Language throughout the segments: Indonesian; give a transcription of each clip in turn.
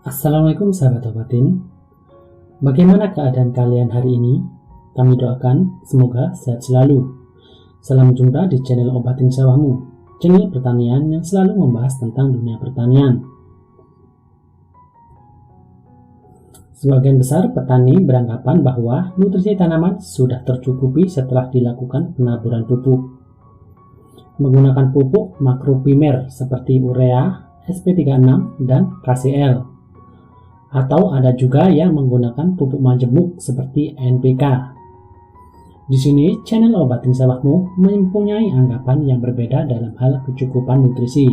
Assalamualaikum sahabat obatin. Bagaimana keadaan kalian hari ini? Kami doakan semoga sehat selalu. Salam jumpa di channel Obatin Sawahmu, channel pertanian yang selalu membahas tentang dunia pertanian. Sebagian besar petani beranggapan bahwa nutrisi tanaman sudah tercukupi setelah dilakukan penaburan pupuk. Menggunakan pupuk makroprimer seperti urea, SP36, dan KCL. Atau ada juga yang menggunakan pupuk majemuk seperti NPK. Di sini channel Obatin Sawahmu mempunyai anggapan yang berbeda dalam hal kecukupan nutrisi,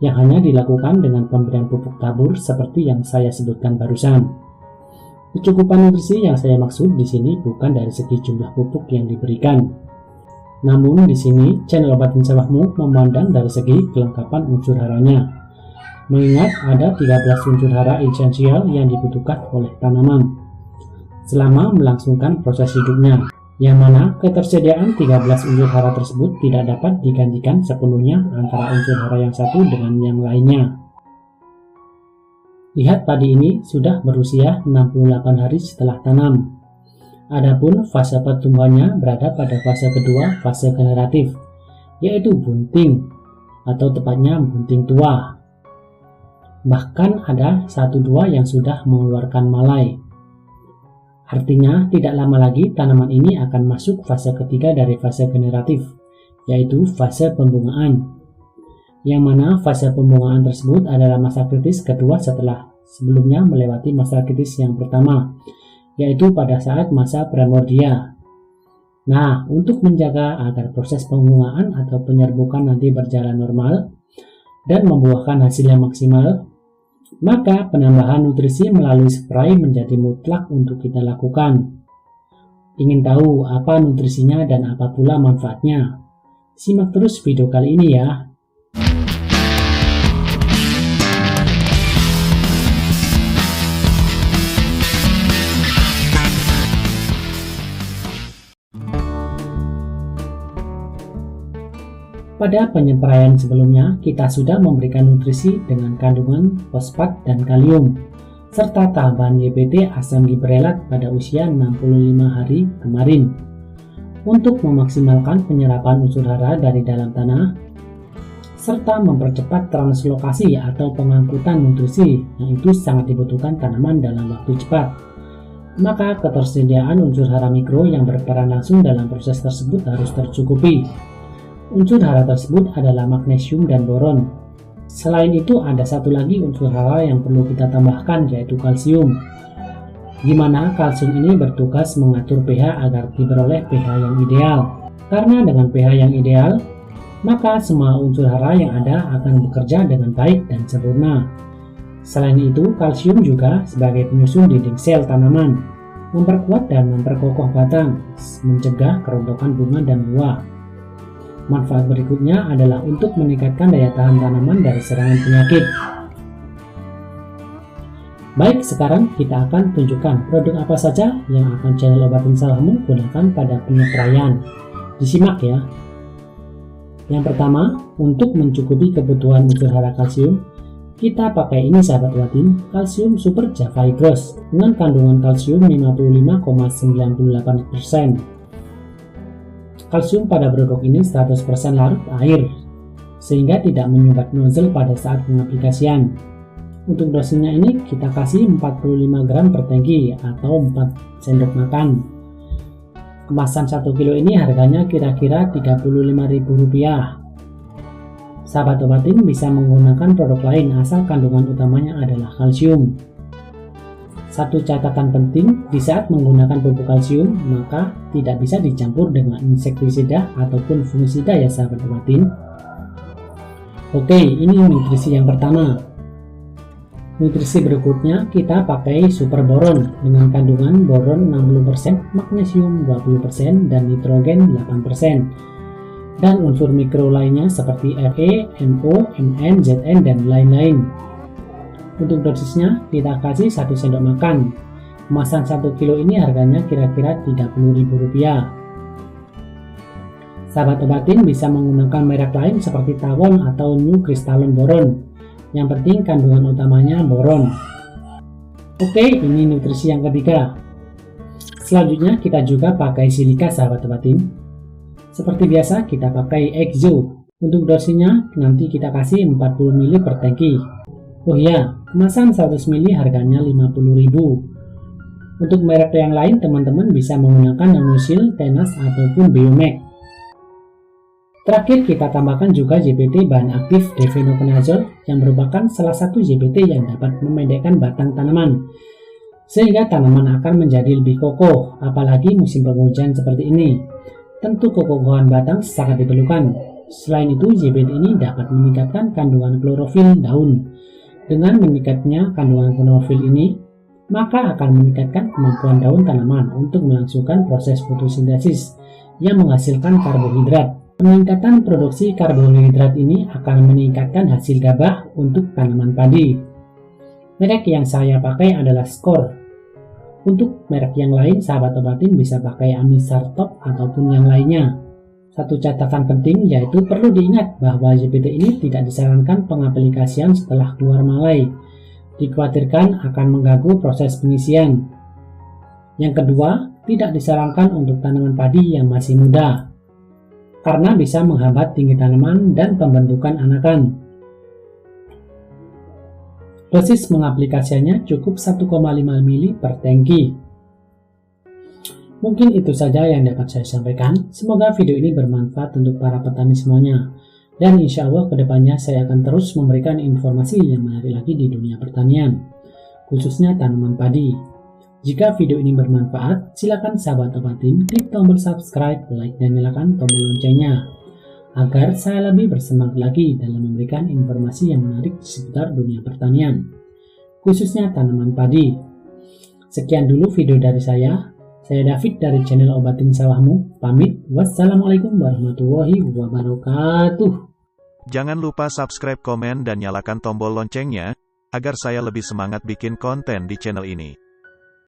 yang hanya dilakukan dengan pemberian pupuk tabur seperti yang saya sebutkan barusan. Kecukupan nutrisi yang saya maksud di sini bukan dari segi jumlah pupuk yang diberikan. Namun di sini channel Obatin Sawahmu memandang dari segi kelengkapan unsur haranya. Mengingat ada 13 unsur hara esensial yang dibutuhkan oleh tanaman selama melangsungkan proses hidupnya, yang mana ketersediaan 13 unsur hara tersebut tidak dapat digantikan sepenuhnya antara unsur hara yang satu dengan yang lainnya. Lihat padi ini sudah berusia 68 hari setelah tanam. Adapun fase pertumbuhannya berada pada fase kedua, fase generatif, yaitu bunting atau tepatnya bunting tua. Bahkan ada 1-2 yang sudah mengeluarkan malai. Artinya tidak lama lagi tanaman ini akan masuk fase ketiga dari fase generatif, yaitu fase pembungaan. Yang mana fase pembungaan tersebut adalah masa kritis kedua setelah sebelumnya melewati masa kritis yang pertama, yaitu pada saat masa primordia. Nah, untuk menjaga agar proses pembungaan atau penyerbukan nanti berjalan normal dan membuahkan hasil yang maksimal, maka penambahan nutrisi melalui spray menjadi mutlak untuk kita lakukan. Ingin tahu apa nutrisinya dan apa pula manfaatnya? Simak terus video kali ini ya. Pada penyepraian sebelumnya, kita sudah memberikan nutrisi dengan kandungan fosfat dan kalium, serta tambahan YPT asam gibrelat pada usia 65 hari kemarin. Untuk memaksimalkan penyerapan unsur hara dari dalam tanah, serta mempercepat translokasi atau pengangkutan nutrisi yang itu sangat dibutuhkan tanaman dalam waktu cepat, maka ketersediaan unsur hara mikro yang berperan langsung dalam proses tersebut harus tercukupi. Unsur hara tersebut adalah magnesium dan boron. Selain itu ada satu lagi unsur hara yang perlu kita tambahkan, yaitu kalsium, di mana kalsium ini bertugas mengatur pH agar diperoleh pH yang ideal. Karena dengan pH yang ideal, maka semua unsur hara yang ada akan bekerja dengan baik dan sempurna. Selain itu, kalsium juga sebagai penyusun dinding sel tanaman, memperkuat dan memperkokoh batang, mencegah kerontokan bunga dan buah. Manfaat berikutnya adalah untuk meningkatkan daya tahan tanaman dari serangan penyakit. Baik, sekarang kita akan tunjukkan produk apa saja yang akan channel Obatin Sawahmu gunakan pada penyepraian. Disimak ya. Yang pertama, untuk mencukupi kebutuhan unsur hara kalsium, kita pakai ini sahabat obatin, kalsium super Java Gross dengan kandungan kalsium 55,98%. Kalsium pada produk ini 100% larut air, sehingga tidak menyumbat nozzle pada saat pengaplikasian. Untuk dosisnya ini kita kasih 45 gram per tangki atau 4 sendok makan. Kemasan 1 kilo ini harganya kira-kira Rp35.000. Sahabat obatin bisa menggunakan produk lain asal kandungan utamanya adalah kalsium. Satu catatan penting, di saat menggunakan pupuk kalsium, maka tidak bisa dicampur dengan insektisida ataupun fungisida ya sahabat obatin. Oke, ini nutrisi yang pertama. Nutrisi berikutnya kita pakai super boron dengan kandungan boron 60%, magnesium 20%, dan nitrogen 8%. Dan unsur mikro lainnya seperti Fe, NO, Mn, Zn, dan lain-lain. Untuk dosisnya kita kasih 1 sendok makan. Kemasan 1 kilo ini harganya kira-kira Rp30.000. Sahabat obatin bisa menggunakan merek lain seperti Tawon atau New Crystalline Boron. Yang penting kandungan utamanya boron. Oke, ini nutrisi yang ketiga. Selanjutnya kita juga pakai silika sahabat obatin. Seperti biasa kita pakai Exo. Untuk dosinya nanti kita kasih 40 ml per tangki. Oh iya, kemasan 100 ml harganya 50.000. Untuk merek yang lain teman-teman bisa menggunakan Nanosil, Tenas ataupun Biomek. Terakhir kita tambahkan juga JPT bahan aktif Difenoconazole yang merupakan salah satu JPT yang dapat memendekkan batang tanaman sehingga tanaman akan menjadi lebih kokoh, apalagi musim penghujan seperti ini. Tentu kekokohan batang sangat diperlukan. Selain itu, JPT ini dapat meningkatkan kandungan klorofil daun. Dengan meningkatnya kandungan klorofil ini, maka akan meningkatkan kemampuan daun tanaman untuk melangsungkan proses fotosintesis yang menghasilkan karbohidrat. Peningkatan produksi karbohidrat ini akan meningkatkan hasil gabah untuk tanaman padi. Merek yang saya pakai adalah Skor. Untuk merek yang lain, sahabat obatin bisa pakai Amisar Top ataupun yang lainnya. Satu catatan penting yaitu perlu diingat bahwa JPT ini tidak disarankan pengaplikasian setelah keluar malai. Dikhawatirkan akan mengganggu proses pengisian. Yang kedua, tidak disarankan untuk tanaman padi yang masih muda, karena bisa menghambat tinggi tanaman dan pembentukan anakan. Dosis mengaplikasiannya cukup 1,5 ml per tangki. Mungkin itu saja yang dapat saya sampaikan. Semoga video ini bermanfaat untuk para petani semuanya. Dan insya Allah kedepannya saya akan terus memberikan informasi yang menarik lagi di dunia pertanian, khususnya tanaman padi. Jika video ini bermanfaat, silakan sahabat obatin klik tombol subscribe, like, dan nyalakan tombol loncengnya, agar saya lebih bersemangat lagi dalam memberikan informasi yang menarik seputar dunia pertanian, khususnya tanaman padi. Sekian dulu video dari saya. Saya David dari channel Obatin Sawahmu, pamit. Wassalamualaikum warahmatullahi wabarakatuh. Jangan lupa subscribe, komen, dan nyalakan tombol loncengnya, agar saya lebih semangat bikin konten di channel ini.